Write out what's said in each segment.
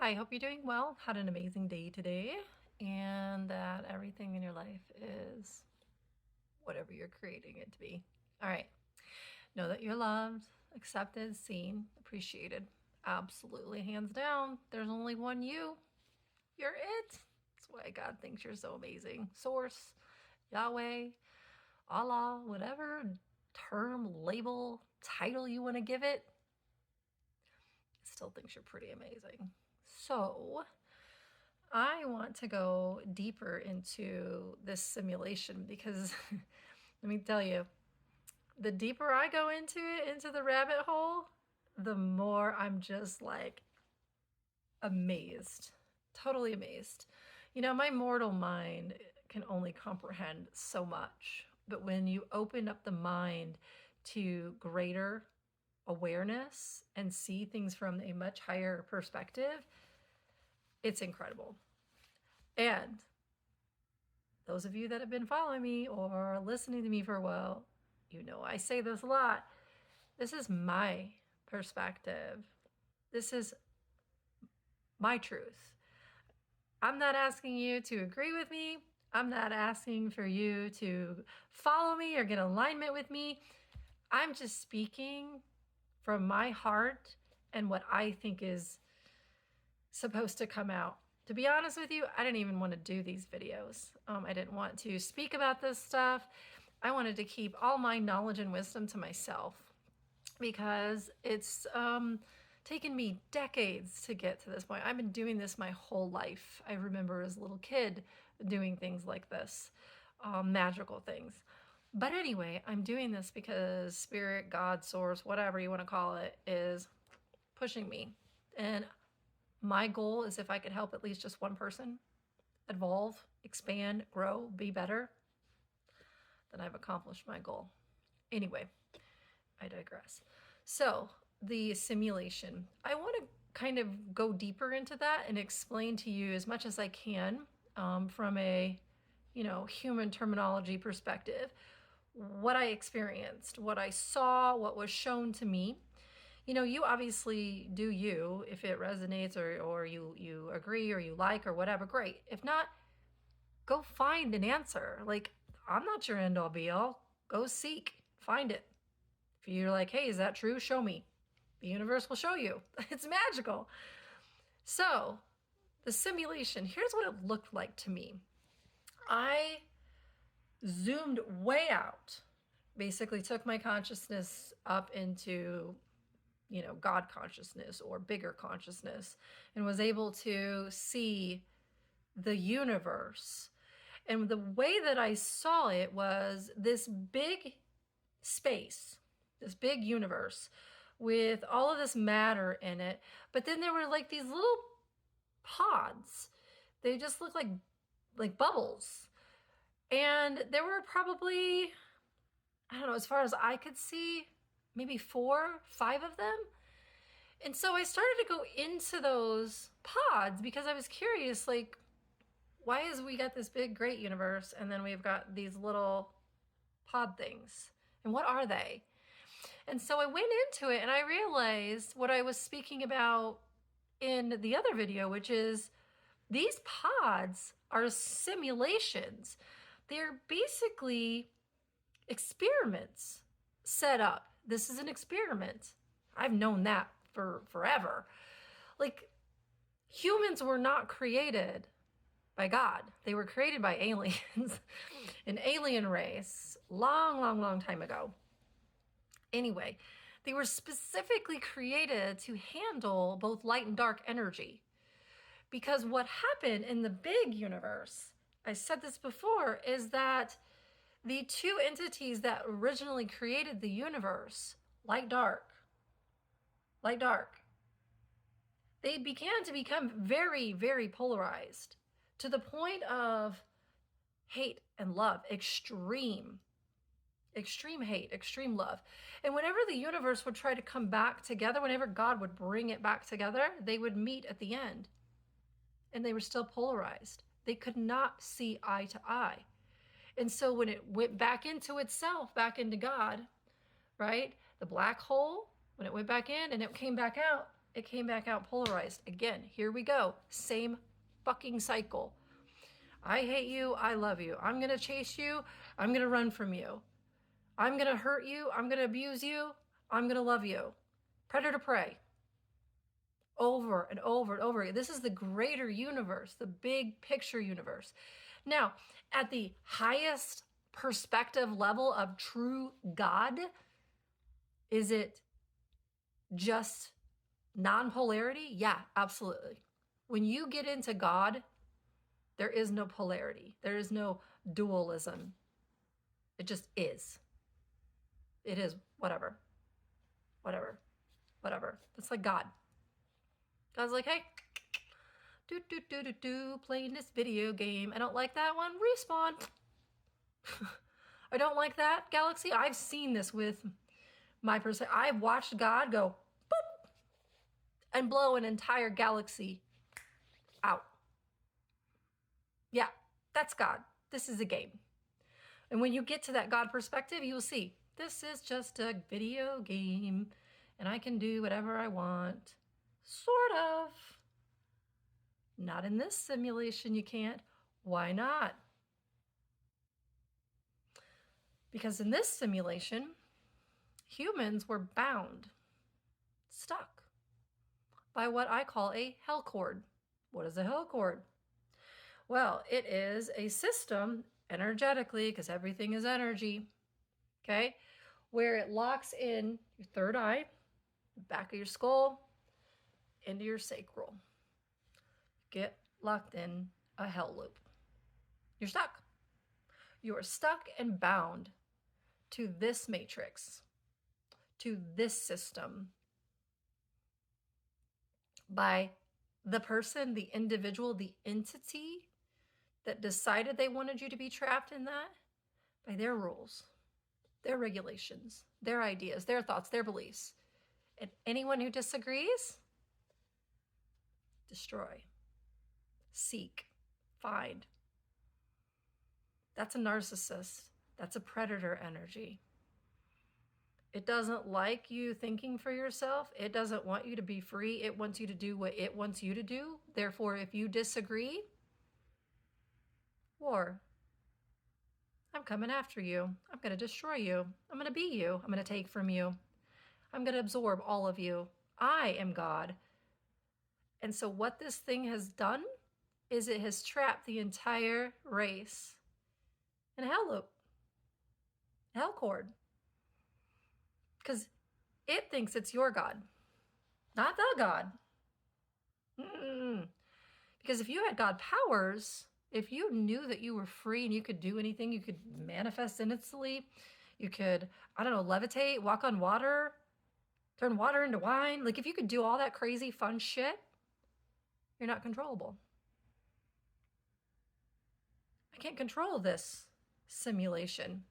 Hi, hope you're doing well. Had an amazing day today, and that everything in your life is whatever you're creating it to be. All right. Know that you're loved, accepted, seen, appreciated. Absolutely, hands down. There's only one you. You're it. That's why God thinks you're so amazing. Source, Yahweh, Allah, whatever term, label, title you want to give it, still thinks you're pretty amazing. So, I want to go deeper into this simulation because let me tell you, the deeper I go into it, into the rabbit hole, the more I'm just like amazed, totally amazed. My mortal mind can only comprehend so much, but when you open up the mind to greater awareness and see things from a much higher perspective, it's incredible. And those of you that have been following me or listening to me for a while, I say this a lot. This is my perspective. This is my truth. I'm not asking you to agree with me. I'm not asking for you to follow me or get alignment with me. I'm just speaking from my heart and what I think is supposed to come out. To be honest with you, I didn't even want to do these videos. I didn't want to speak about this stuff. I wanted to keep all my knowledge and wisdom to myself because it's taken me decades to get to this point. I've been doing this my whole life. I remember as a little kid doing things like this, magical things. But anyway, I'm doing this because spirit, God, source, whatever you want to call it, is pushing me. And my goal is if I could help at least just one person evolve, expand, grow, be better, then I've accomplished my goal. Anyway, I digress. So, the simulation. I want to kind of go deeper into that and explain to you as much as I can from a, human terminology perspective, what I experienced, what I saw, what was shown to me. You obviously do you. If it resonates or you agree or you like or whatever, great. If not, go find an answer. Like, I'm not your end all be all. Go seek, find it. If you're like, hey, is that true? Show me. The universe will show you. It's magical. So, the simulation, here's what it looked like to me. I zoomed way out, basically took my consciousness up into God consciousness or bigger consciousness, and was able to see the universe. And the way that I saw it was this big space, this big universe with all of this matter in it. But then there were like these little pods. They just looked like bubbles. And there were probably, I don't know, as far as I could see, maybe 4, 5 of them. And so I started to go into those pods because I was curious, like, why is we got this big, great universe and then we've got these little pod things? And what are they? And so I went into it and I realized what I was speaking about in the other video, which is these pods are simulations. They're basically experiments set up. This is an experiment. I've known that for forever. Like, humans were not created by God. They were created by aliens, an alien race, long time ago. Anyway, they were specifically created to handle both light and dark energy. Because what happened in the big universe, I said this before, is that the two entities that originally created the universe, light, dark, they began to become very, very polarized to the point of hate and love, extreme hate, extreme love. And whenever the universe would try to come back together, whenever God would bring it back together, they would meet at the end. And they were still polarized. They could not see eye to eye. And so when it went back into itself, back into God, right? The black hole, when it went back in and it came back out, it came back out polarized. Again, here we go. Same fucking cycle. I hate you. I love you. I'm going to chase you. I'm going to run from you. I'm going to hurt you. I'm going to abuse you. I'm going to love you. Predator prey. Over and over and over again. This is the greater universe, the big picture universe. Now, at the highest perspective level of true God, is it just non-polarity? Yeah, absolutely. When you get into God, there is no polarity. There is no dualism. It just is. It is whatever. Whatever. Whatever. That's like God. God's like, hey, playing this video game. I don't like that one. Respawn. I don't like that galaxy. I've seen this with my person. I've watched God go boop and blow an entire galaxy out. Yeah, that's God. This is a game. And when you get to that God perspective, you will see this is just a video game and I can do whatever I want. Sort of. Not in this simulation, you can't. Why not? Because in this simulation, humans were bound, stuck by what I call a hell cord. What is a hell cord? Well, it is a system energetically, because everything is energy, okay, where it locks in your third eye, the back of your skull, into your sacral. Get locked in a hell loop. You're stuck. You are stuck and bound to this matrix, to this system, by the person, the individual, the entity that decided they wanted you to be trapped in that, by their rules, their regulations, their ideas, their thoughts, their beliefs. And anyone who disagrees, destroy, seek, find. That's a narcissist. That's a predator energy. It doesn't like you thinking for yourself. It doesn't want you to be free. It wants you to do what it wants you to do. Therefore, if you disagree, war. I'm coming after you. I'm going to destroy you. I'm going to be you. I'm going to take from you. I'm going to absorb all of you. I am God. And so what this thing has done is it has trapped the entire race in a hell loop, hell cord. Because it thinks it's your God, not the God. Because if you had God powers, if you knew that you were free and you could do anything, you could manifest instantly, you could, I don't know, levitate, walk on water, turn water into wine. Like if you could do all that crazy fun shit, you're not controllable. I can't control this simulation.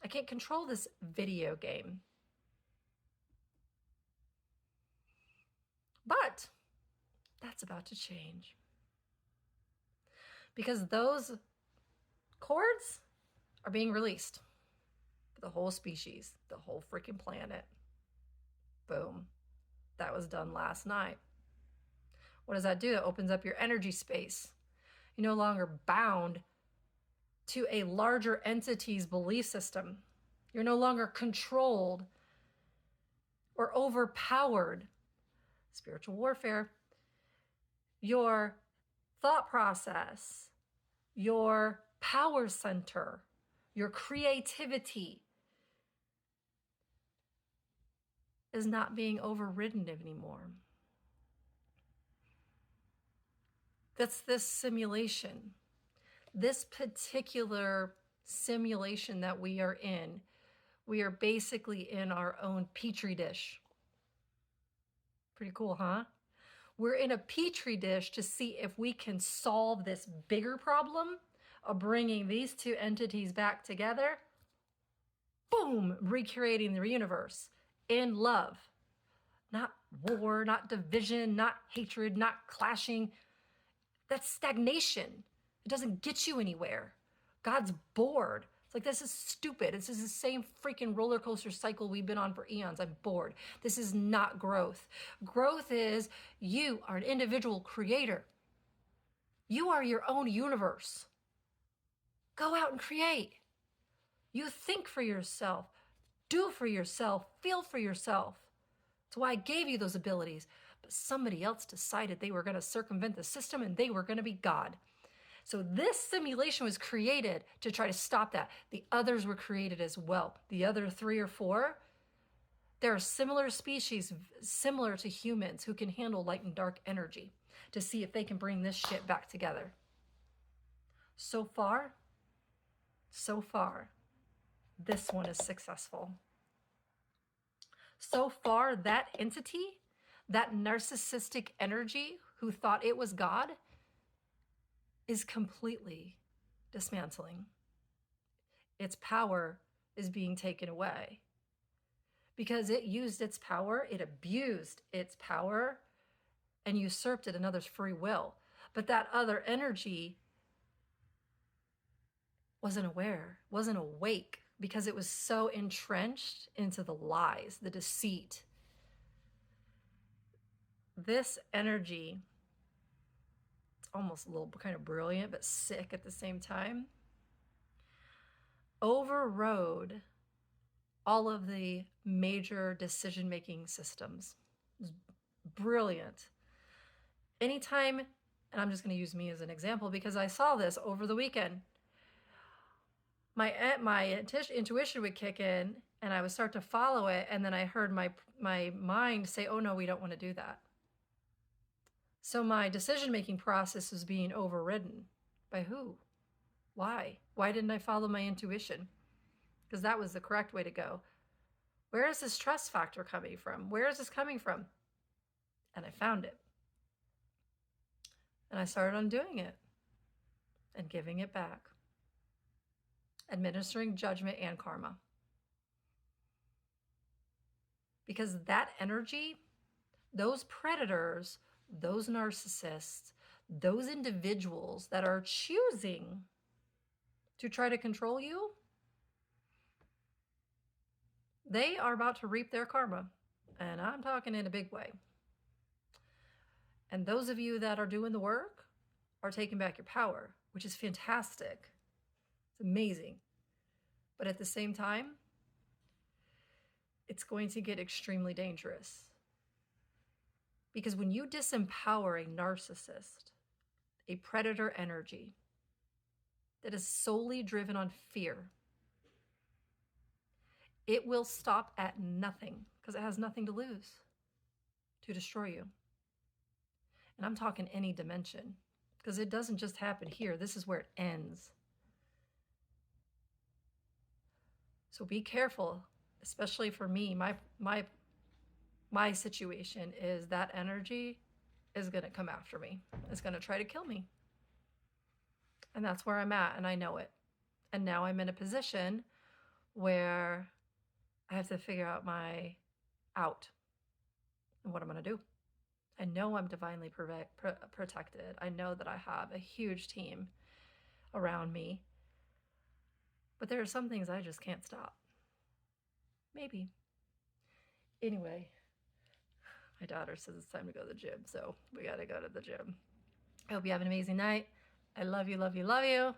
I can't control this video game. But that's about to change. Because those cords are being released for the whole species, the whole freaking planet. Boom. That was done last night. What does that do? It opens up your energy space. You're no longer bound to a larger entity's belief system. You're no longer controlled or overpowered. Spiritual warfare. Your thought process, your power center, your creativity is not being overridden anymore. That's this simulation. This particular simulation that we are in, we are basically in our own Petri-Dish. Pretty cool, huh? We're in a Petri-Dish to see if we can solve this bigger problem of bringing these two entities back together. Boom! Recreating the universe in love. Not war, not division, not hatred, not clashing. That's stagnation. It doesn't get you anywhere. God's bored. It's like, this is stupid. This is the same freaking roller coaster cycle we've been on for eons. I'm bored. This is not growth. Growth is you are an individual creator. You are your own universe. Go out and create. You think for yourself, do for yourself, feel for yourself. That's why I gave you those abilities. But somebody else decided they were going to circumvent the system and they were going to be God. So this simulation was created to try to stop that. The others were created as well. The other 3 or 4, there are similar species, similar to humans, who can handle light and dark energy to see if they can bring this shit back together. So far, this one is successful. So far, that entity, that narcissistic energy who thought it was God, is completely dismantling. Its power is being taken away because it used its power, it abused its power, and usurped it another's free will. But that other energy wasn't aware, wasn't awake, because it was so entrenched into the lies, the deceit. This energy, it's almost a little kind of brilliant, but sick at the same time, overrode all of the major decision-making systems. It was brilliant. Anytime, and I'm just going to use me as an example because I saw this over the weekend, my intuition would kick in and I would start to follow it, and then I heard my mind say, oh no, we don't want to do that. So my decision-making process was being overridden. By who? Why? Why didn't I follow my intuition? Because that was the correct way to go. Where is this trust factor coming from? Where is this coming from? And I found it. And I started undoing it and giving it back. Administering judgment and karma. Because that energy, those predators, those narcissists, those individuals that are choosing to try to control you, they are about to reap their karma. And I'm talking in a big way. And those of you that are doing the work are taking back your power, which is fantastic. It's amazing. But at the same time, it's going to get extremely dangerous. Because when you disempower a narcissist, a predator energy that is solely driven on fear, it will stop at nothing because it has nothing to lose to destroy you. And I'm talking any dimension because it doesn't just happen here. This is where it ends. So be careful, especially for me. My situation is that energy is going to come after me. It's going to try to kill me. And that's where I'm at, and I know it. And now I'm in a position where I have to figure out my out and what I'm going to do. I know I'm divinely protected. I know that I have a huge team around me. But there are some things I just can't stop. Maybe. Anyway, my daughter says it's time to go to the gym, so we got to go to the gym. I hope you have an amazing night. I love you, love you, love you.